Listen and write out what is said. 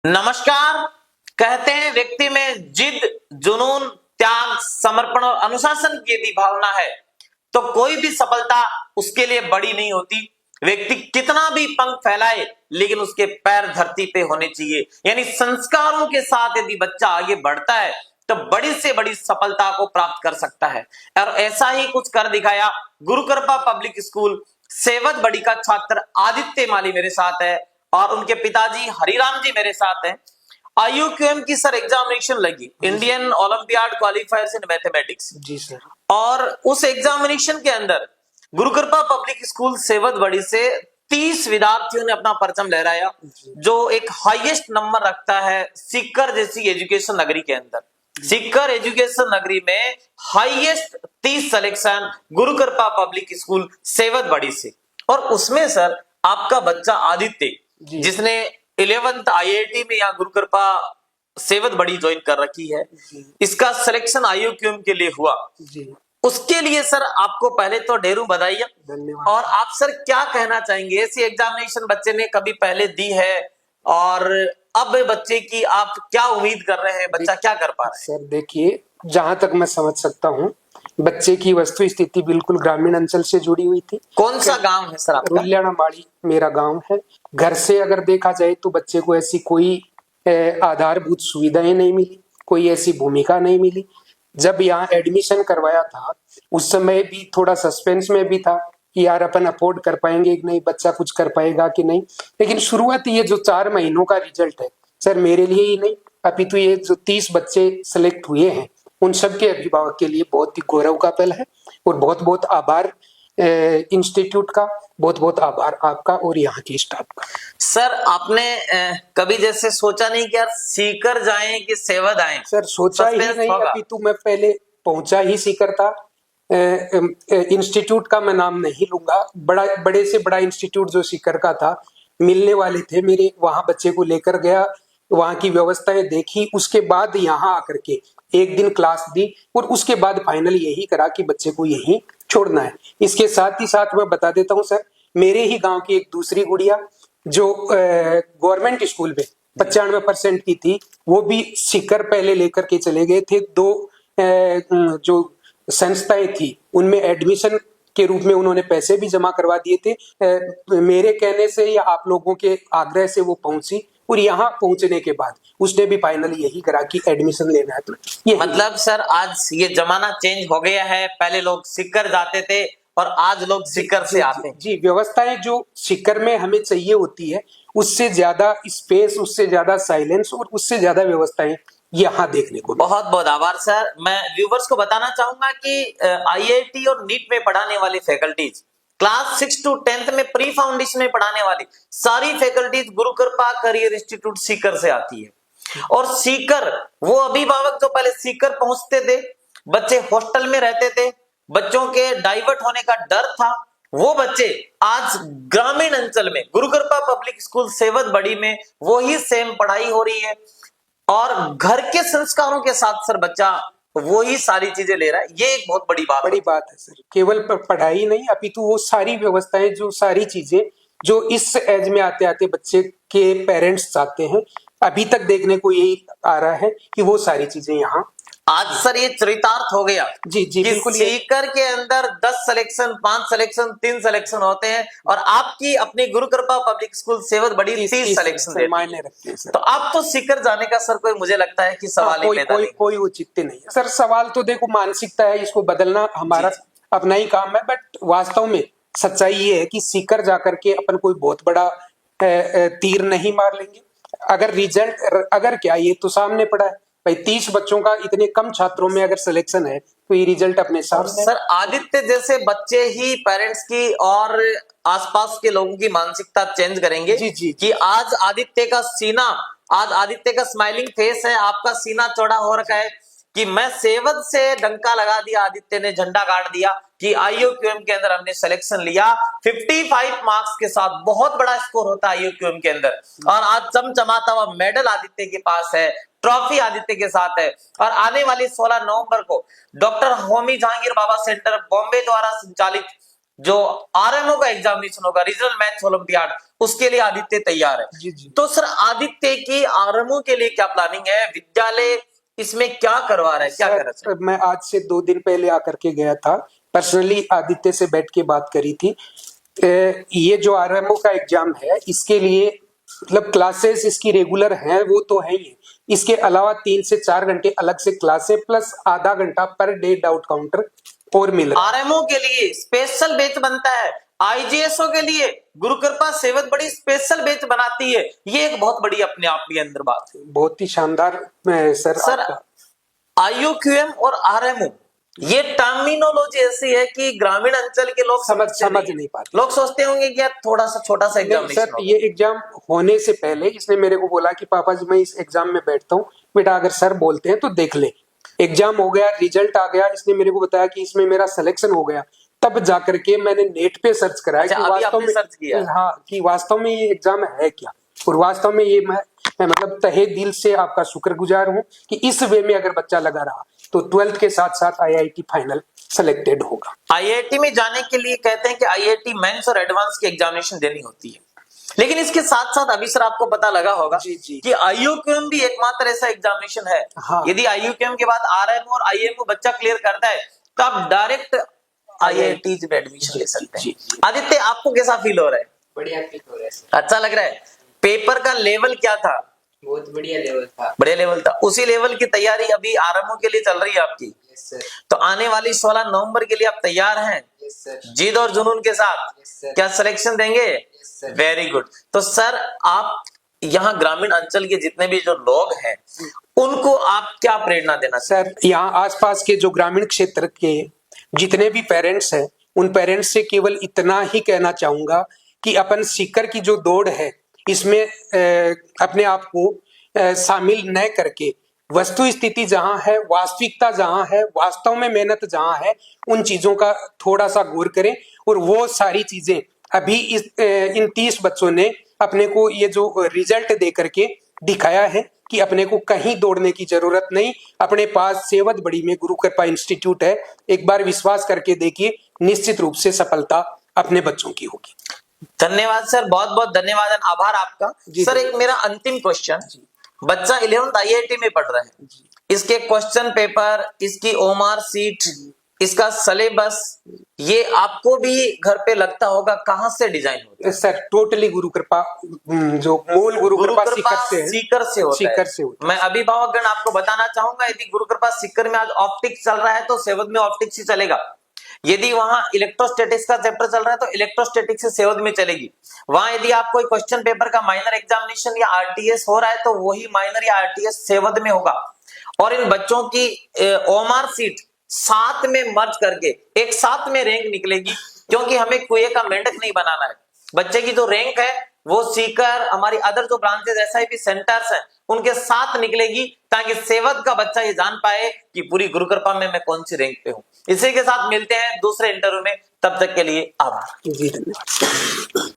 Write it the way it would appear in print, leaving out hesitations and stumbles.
नमस्कार। कहते हैं व्यक्ति में जिद, जुनून, त्याग, समर्पण और अनुशासन की यदि भावना है तो कोई भी सफलता उसके लिए बड़ी नहीं होती। व्यक्ति कितना भी पंख फैलाए लेकिन उसके पैर धरती पे होने चाहिए। यानी संस्कारों के साथ यदि बच्चा आगे बढ़ता है तो बड़ी से बड़ी सफलता को प्राप्त कर सकता है। और ऐसा ही कुछ कर दिखाया गुरुकृपा पब्लिक स्कूल सेवद बड़ी का छात्र आदित्य माली मेरे साथ है और उनके पिताजी हरिराम जी मेरे साथ हैं। IUQM की सर एग्जामिनेशन लगी, Indian Olympiad qualifiers in mathematics जी सर। और उस एग्जामिनेशन के अंदर गुरुकृपा पब्लिक स्कूल सेवद बड़ी से 30 विद्यार्थियों ने अपना परचम लहराया, जो एक हाईएस्ट नंबर रखता है सीकर जैसी एजुकेशन नगरी के अंदर। सीकर एजुकेशन नगरी में highest 30 selection Gurukripa public school सेवद बड़ी से। और उसमें सर आपका बच्चा आदित्य जिसने 11th IIT में यहाँ गुरुकृपा सेवद बड़ी ज्वाइन कर रखी है, इसका सिलेक्शन IUQM के लिए हुआ जी। उसके लिए सर आपको पहले तो ढेरों बधाइयां। धन्यवाद। और आप सर क्या कहना चाहेंगे, ऐसी एग्जामिनेशन बच्चे ने कभी पहले दी है और अब बच्चे की आप क्या उम्मीद कर रहे हैं, बच्चा क्या कर पा रहा है? सर देखिए, जहां तक मैं समझ सकता हूँ बच्चे की वस्तु स्थिति बिल्कुल ग्रामीण अंचल से जुड़ी हुई थी। कौन सा गांव है सर आपका? रुल्याना बाड़ी मेरा गांव है। घर से अगर देखा जाए तो बच्चे को ऐसी कोई आधारभूत सुविधाएं नहीं मिली, कोई ऐसी भूमिका नहीं मिली। जब यहाँ एडमिशन करवाया था उस समय भी थोड़ा सस्पेंस में भी था कि यार अपन अफोर्ड कर पाएंगे कि नहीं, बच्चा कुछ कर पाएगा कि नहीं। लेकिन शुरुआती ये जो 4 महीनों का रिजल्ट है सर, मेरे लिए ही नहीं अपितु ये जो 30 बच्चे सिलेक्ट हुए हैं उन सबके अभिभावक के लिए बहुत ही गौरव का पल है। और बहुत बहुत आभार इंस्टीट्यूट का, बहुत बहुत आभार आपका और यहाँ के स्टाफ का। सर आपने कभी जैसे सोचा नहीं कि यार सीकर जाएं कि सेवद आएं? सर सोचा ही नहीं, अपितु मैं पहले पहुंचा ही सीकर था। इंस्टीट्यूट का मैं नाम नहीं लूंगा, बड़े से बड़ा इंस्टीट्यूट जो सीकर का था, मिलने वाले थे मेरे, वहां बच्चे को लेकर गया, वहां की व्यवस्थाएं देखी, उसके बाद यहाँ आकर के एक दिन क्लास दी और उसके बाद फाइनल यही करा कि बच्चे को यहीं छोड़ना है। इसके साथ ही साथ मैं बता देता हूँ सर, मेरे ही गांव की एक दूसरी गुड़िया जो गवर्नमेंट स्कूल में 95% की थी, वो भी सीकर पहले लेकर के चले गए थे। 2 जो संस्थाएं थी उनमें एडमिशन के रूप में उन्होंने पैसे भी जमा करवा दिए थे। मेरे कहने से या आप लोगों के आग्रह से वो पहुंची और यहाँ पहुंचने के बाद उसने भी फाइनली यही करा कि एडमिशन लेना है। तो ये मतलब सर आज ये जमाना चेंज हो गया है, पहले लोग सीकर जाते थे और आज लोग सीकर से आते हैं। जी, व्यवस्थाएं जो सीकर में हमें चाहिए होती है उससे ज्यादा स्पेस, उससे ज्यादा साइलेंस और उससे ज्यादा व्यवस्थाएं यहाँ देखने को। बहुत बहुत आभार सर। मैं व्यूवर्स को बताना चाहूंगा कि IIT और नीट में पढ़ाने वाली फैकल्टीज, क्लास 6 to 10th में प्री फाउंडेशन में पढ़ाने वाली सारी faculties Gurukripa career institute Sikar से आती है। और सीकर वो अभिभावक जो पहले सीकर पहुंचते थे, बच्चे हॉस्टल में रहते थे, बच्चों के डाइवर्ट होने का डर था, वो बच्चे आज ग्रामीण अंचल में गुरुकृपा पब्लिक स्कूल सेवद बड़ी में वही सेम पढ़ाई हो रही है और घर के संस्कारों के साथ सर बच्चा वो ही सारी चीजें ले रहा है। ये एक बहुत बड़ी बात है सर। केवल पढ़ाई नहीं अपितु वो सारी व्यवस्थाएं, जो सारी चीजें जो इस एज में आते आते बच्चे के पेरेंट्स चाहते हैं, अभी तक देखने को यही आ रहा है कि वो सारी चीजें यहाँ आज सर ये चरितार्थ हो गया। जी जी बिल्कुल। सीकर के अंदर 10 सिलेक्शन, 5 सिलेक्शन, 3 सिलेक्शन होते हैं और आपकी अपनी गुरुकृपा पब्लिक स्कूल सेवद बड़ी 30 सिलेक्शन मायने रखते हैं सर। तो आप तो सीकर जाने का सर कोई मुझे लगता है कि सवाल ही पैदा नहीं। कोई औचित्य नहीं है सर। सवाल तो देखो मानसिकता है, इसको बदलना हमारा अपना ही काम है। बट वास्तव में सच्चाई ये है कि सीकर जाकर के अपन कोई बहुत बड़ा तीर नहीं मार लेंगे। अगर रिजल्ट अगर क्या ये तो सामने पड़ा है भाई, 30 बच्चों का इतने कम छात्रों में अगर सिलेक्शन है तो ये रिजल्ट अपने सामने। सर आदित्य जैसे बच्चे ही पेरेंट्स की और आसपास के लोगों की मानसिकता चेंज करेंगे। जी जी कि आज आदित्य का सीना, आज आदित्य का स्माइलिंग फेस है, आपका सीना चौड़ा हो रखा है कि मैं सेवद से डंका लगा दिया, आदित्य ने झंडा गाड़ दिया कि IUQM के अंदर हमने सिलेक्शन लिया 55 मार्क्स के साथ। बहुत बड़ा स्कोर होता है IUQM के अंदर और आज चमचमाता हुआ मेडल आदित्य के पास है, ट्रॉफी आदित्य के साथ है। और आने वाली 16 नवंबर को डॉक्टर होमी जहांगीर बाबा सेंटर बॉम्बे द्वारा संचालित जो आरएमओ का एग्जामिनेशन होगा, रीजनल मैथ्स ओलंपियाड, उसके लिए आदित्य तैयार है। जी जी। तो सर आदित्य की आरएमओ के लिए क्या प्लानिंग है, विद्यालय इसमें क्या करवा रहा है, क्या कर रहा है सर मैं आज से 2 दिन पहले आकर के गया था, पर्सनली आदित्य से बैठ के बात करी थी। ये जो आरएमओ का एग्जाम है इसके लिए मतलब क्लासेस इसकी रेगुलर हैं वो तो है ही, इसके अलावा 3 से 4 घंटे अलग से क्लासेस प्लस आधा घंटा पर डे डाउट काउंटर और मिल रहा है। आरएमओ के लिए स्पेशल बैच बनता है, आईजीएसओ के लिए गुरु कृपा सेवद बड़ी स्पेशल बैच बनाती है। ये एक बहुत बड़ी अपने आप के अंदर बात है। बहुत ही शानदार सर आपका। आईयूक्यूएम और आरएमओ ये टर्मिनोलॉजी ऐसी है कि ग्रामीण अंचल के लोग समझ नहीं पाते। लोग सोचते होंगे कि यार थोड़ा सा छोटा सा नहीं एग्जामिनेशन सर, ये एग्जाम होने से पहले इसने मेरे को बोला कि पापा जी मैं इस एग्जाम में बैठता हूँ, बेटा अगर सर बोलते हैं तो देख ले। एग्जाम हो गया, रिजल्ट आ गया, इसने मेरे को बताया कि इसमें मेरा सिलेक्शन हो गया, तब जाकर के मैंने नेट पे सर्च कराया अच्छा, कि अभी वास्तव आपने में सर्च किया? हाँ कि वास्तव में ये एग्जाम है क्या, और वास्तव में ये मैं मतलब तहे दिल से आपका शुक्रगुजार हूँ कि इस वे में अगर बच्चा लगा रहा तो 12th के साथ साथ आईआईटी फाइनल सेलेक्टेड होगा। आईआईटी में जाने के लिए कहते हैं कि आईआईटी मेंस और एडवांस की एग्जामिनेशन देनी होती है, लेकिन इसके साथ साथ अभी सर आपको पता लगा होगा जी जी कि आईयूक्यूएम भी एकमात्र ऐसा एग्जामिनेशन है। हाँ। यदि आईयूक्यूएम के बाद आरएमओ और आईएमओ बच्चा क्लियर करता है तो आप डायरेक्ट आईआईटी में एडमिशन ले सकते हैं। जी। आदित्य आपको कैसा फील हो रहा है? बढ़िया फील हो रहा है सर। अच्छा लग रहा है? पेपर का लेवल क्या था? बहुत बढ़िया लेवल था। बढ़िया लेवल था। उसी लेवल की तैयारी अभी आरएमओ के लिए चल रही है आपकी। Yes sir. तो आने वाली 16 नवंबर के लिए आप तैयार हैं यस सर। जिद और जुनून के साथ? Yes sir. क्या सिलेक्शन देंगे? Yes sir. Very good. तो सर आप यहाँ ग्रामीण अंचल के जितने भी जो लोग हैं उनको आप क्या प्रेरणा देना सर, यहाँ आसपास के जो ग्रामीण क्षेत्र के जितने भी पेरेंट्स हैं उन पेरेंट्स से केवल इतना ही कहना चाहूंगा कि अपन सीकर की जो दौड़ है इसमें अपने आप को शामिल न करके वस्तु स्थिति जहां है, वास्तविकता जहां है, वास्तव में मेहनत जहां है, उन चीजों का थोड़ा सा गौर करें। और वो सारी चीजें अभी इन 30 बच्चों ने अपने को ये जो रिजल्ट दे करके दिखाया है कि अपने को कहीं दौड़ने की जरूरत नहीं, अपने पास सेवद बड़ी में गुरु कृपा इंस्टीट्यूट है, एक बार विश्वास करके देखिए, निश्चित रूप से सफलता अपने बच्चों की होगी। धन्यवाद सर, बहुत बहुत धन्यवाद, आभार आपका। सर एक मेरा अंतिम क्वेश्चन, बच्चा 11th आईआईटी में पढ़ रहा है, इसके क्वेश्चन पेपर, इसकी ओमार सीट, इसका सिलेबस, ये आपको भी घर पे लगता होगा कहां से डिजाइन होता है? सर टोटली गुरु कृपा, जो मूल गुरु कृपा सीकर से होता सीकर है। से होता है। मैं अभिभावकगण आपको बताना चाहूंगा, यदि गुरु कृपा सीकर में आज ऑप्टिक्स चल रहा है तो सेवद में ऑप्टिक्स ही चलेगा। यदि वहां इलेक्ट्रोस्टैटिक्स का चैप्टर चल रहा है तो इलेक्ट्रोस्टैटिक्स से सेवद में चलेगी। वहां यदि आप कोई क्वेश्चन पेपर का माइनर एग्जामिनेशन या आरटीएस हो रहा है तो वही माइनर या आरटीएस सेवद में होगा। और इन बच्चों की ओमार सीट साथ में मर्ज करके एक साथ में रैंक निकलेगी, क्योंकि हमें कुएं का मेंढक नहीं बनाना है। बच्चे की जो रैंक है वो सीकर, हमारी अदर जो ब्रांचेस एसआईपी सेंटर्स हैं उनके साथ निकलेगी, ताकि सेवद का बच्चा ये जान पाए कि पूरी गुरु कृपा में मैं कौन सी रैंक पे हूं। इसी के साथ मिलते हैं दूसरे इंटरव्यू में, तब तक के लिए आभार। जी धन्यवाद।